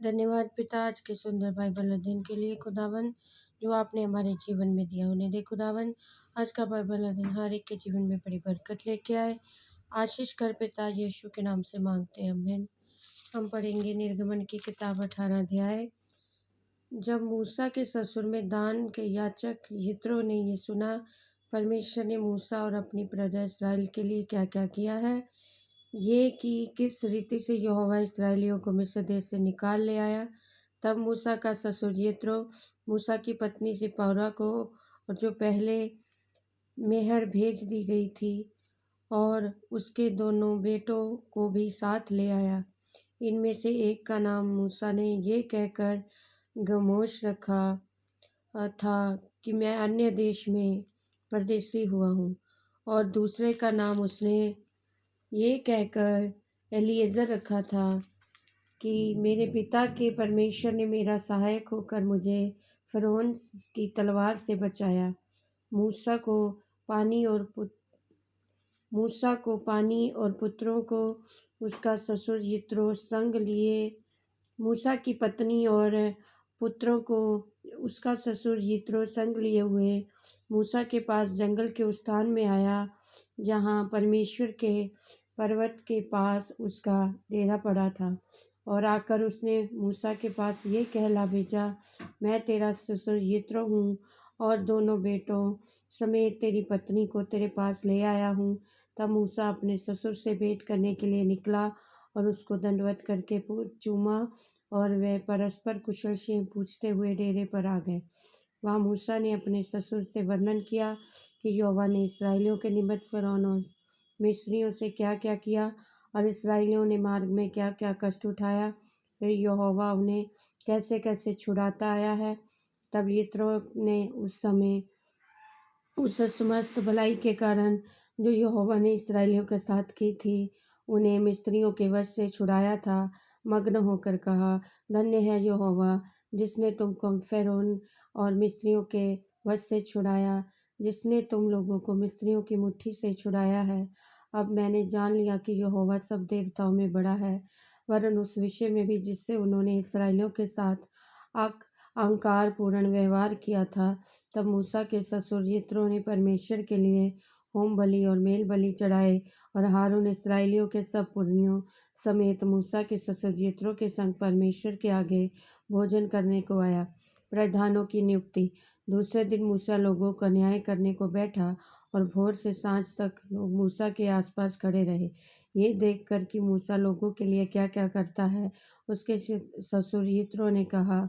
धन्यवाद पिता आज के सुंदर बाइबल अध्ययन के लिए खुदावन जो आपने हमारे जीवन में दिया उन्हें दे खुदावन। आज का बाइबल अध्ययन हर एक के जीवन में बड़ी बरकत लेके आए। आशीष कर पिता यीशु के नाम से मांगते हैं, आमीन। हम पढ़ेंगे निर्गमन की किताब 18 अध्याय। जब मूसा के ससुर में दान के याजक यित्रो ने ये सुना परमेश्वर ने मूसा और अपनी प्रजा इसराइल के लिए क्या क्या किया है, ये कि किस रीति से यहोवा इसराइलियों को मिस्र देश से निकाल ले आया, तब मूसा का ससुर यित्रो मूसा की पत्नी सिपौरा को, और जो पहले मेहर भेज दी गई थी, और उसके दोनों बेटों को भी साथ ले आया। इनमें से एक का नाम मूसा ने ये कहकर गमोश रखा था कि मैं अन्य देश में परदेसी हुआ हूँ, और दूसरे का नाम उसने ये कहकर एलीएज़र रखा था कि मेरे पिता के परमेश्वर ने मेरा सहायक होकर मुझे फ़िरौन की तलवार से बचाया। मूसा को पानी और पुत्रों को उसका ससुर यित्रो संग लिए। मूसा की पत्नी और पुत्रों को उसका ससुर यित्रो संग लिए हुए मूसा के पास जंगल के उस स्थान में आया जहाँ परमेश्वर के पर्वत के पास उसका डेरा पड़ा था। और आकर उसने मूसा के पास ये कहला भेजा, मैं तेरा ससुर यित्रो हूँ और दोनों बेटों समेत तेरी पत्नी को तेरे पास ले आया हूँ। तब मूसा अपने ससुर से भेंट करने के लिए निकला और उसको दंडवत करके चूमा, और वे परस्पर कुशल क्षेम पूछते हुए डेरे पर आ गए। वहाँ मूसा ने अपने ससुर से वर्णन किया कि यहोवा ने इसराइलियों के निमित्त फ़िरौन और मिस्रियों से क्या क्या किया, और इसराइलियों ने मार्ग में क्या क्या कष्ट उठाया, फिर यहोवा उन्हें कैसे कैसे छुड़ाता आया है। तब यित्रो ने उस समय उस समस्त भलाई के कारण जो यहोवा ने इसराइलियों के साथ की थी, उन्हें मिस्रियों के वश से छुड़ाया था, मग्न होकर कहा, धन्य है यहोवा जिसने तुमको फ़िरौन और मिस्रियों के वश से छुड़ाया, जिसने तुम लोगों को मिस्रियों की मुट्ठी से छुड़ाया है। अब मैंने जान लिया कि यहोवा सब देवताओं में बड़ा है, वरन उस विषय में भी जिससे उन्होंने इसराइलियों के साथ अहंकार पूर्ण व्यवहार किया था। तब मूसा के ससुर यित्रो ने परमेश्वर के लिए होम बलि और मेल बलि चढ़ाए, और हारून इसराइलियों के सब पुरनियों समेत मूसा के ससुर यित्रो के संग परमेश्वर के आगे भोजन करने को आया। प्रधानों की नियुक्ति। दूसरे दिन मूसा लोगों का न्याय करने को बैठा, और भोर से सांझ तक लोग मूसा के आसपास खड़े रहे। ये देखकर कि मूसा लोगों के लिए क्या क्या करता है, उसके ससुर यित्रो ने कहा,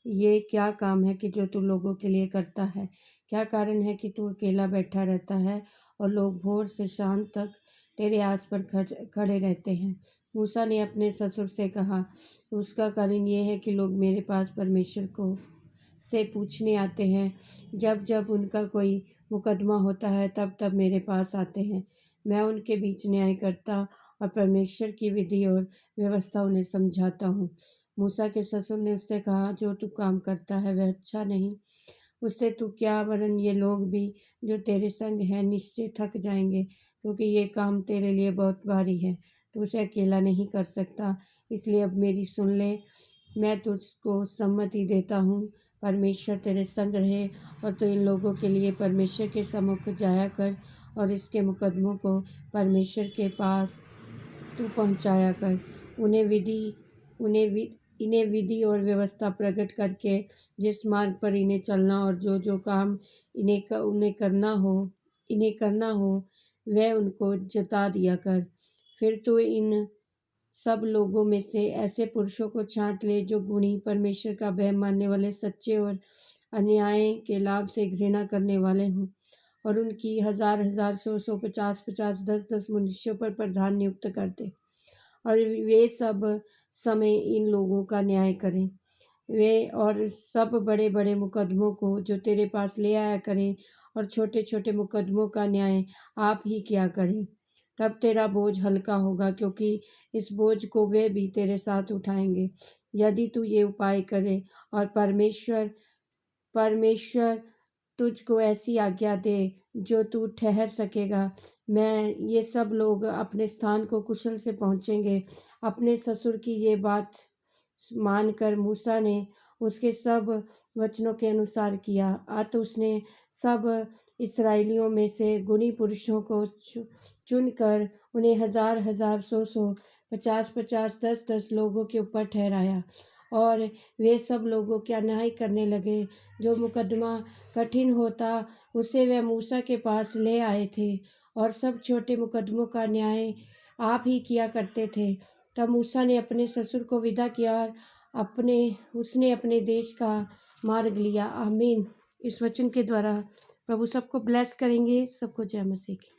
ये क्या काम है कि जो तू लोगों के लिए करता है? क्या कारण है कि तू अकेला बैठा रहता है और लोग भोर से शाम तक तेरे आस पर खड़े रहते हैं? मूसा ने अपने ससुर से कहा, उसका कारण ये है कि लोग मेरे पास परमेश्वर को से पूछने आते हैं। जब जब उनका कोई मुकदमा होता है तब तब मेरे पास आते हैं। मैं उनके बीच न्याय करता और परमेश्वर की विधि और व्यवस्था उन्हें समझाता हूँ। मूसा के ससुर ने उससे कहा, जो तू काम करता है वह अच्छा नहीं। उससे तू क्या, वरन ये लोग भी जो तेरे संग हैं निश्चय थक जाएंगे, क्योंकि ये काम तेरे लिए बहुत भारी है। तू उसे अकेला नहीं कर सकता, इसलिए अब मेरी सुन ले। मैं तुझको सम्मति देता हूँ, परमेश्वर तेरे संग रहे, और तू इन लोगों के लिए परमेश्वर के सम्मुख जाया कर, और इसके मुकदमों को परमेश्वर के पास तू पहुँचाया कर। इन्हें विधि और व्यवस्था प्रकट करके जिस मार्ग पर इन्हें चलना और जो जो काम इन्हें करना हो वह उनको जता दिया कर। फिर तू इन सब लोगों में से ऐसे पुरुषों को छांट ले जो गुणी, परमेश्वर का भय मानने वाले, सच्चे और अन्याय के लाभ से घृणा करने वाले हों, और उनकी हजार हजार, सौ सौ, पचास पचास, दस दस मनुष्यों पर प्रधान नियुक्त कर दे, और वे सब समय इन लोगों का न्याय करें। वे और सब बड़े बड़े मुकदमों को जो तेरे पास ले आया करें, और छोटे छोटे मुकदमों का न्याय आप ही किया करें। तब तेरा बोझ हल्का होगा, क्योंकि इस बोझ को वे भी तेरे साथ उठाएंगे। यदि तू ये उपाय करे और परमेश्वर तुझको ऐसी आज्ञा दे जो तू ठहर सकेगा, मैं ये सब लोग अपने स्थान को कुशल से पहुँचेंगे। अपने ससुर की ये बात मानकर मूसा ने उसके सब वचनों के अनुसार किया। अतः उसने सब इस्राएलियों में से गुणी पुरुषों को चुनकर उन्हें 1000-1000, 100-100, 50-50, 10-10 लोगों के ऊपर ठहराया और वे सब लोगों का न्याय करने लगे। जो मुकदमा कठिन होता उसे वे मूसा के पास ले आए थे और सब छोटे मुकदमों का न्याय आप ही किया करते थे। तब मूसा ने अपने ससुर को विदा किया और उसने अपने देश का मार्ग लिया। आमीन। इस वचन के द्वारा प्रभु सबको ब्लेस करेंगे। सबको जय मसीह की।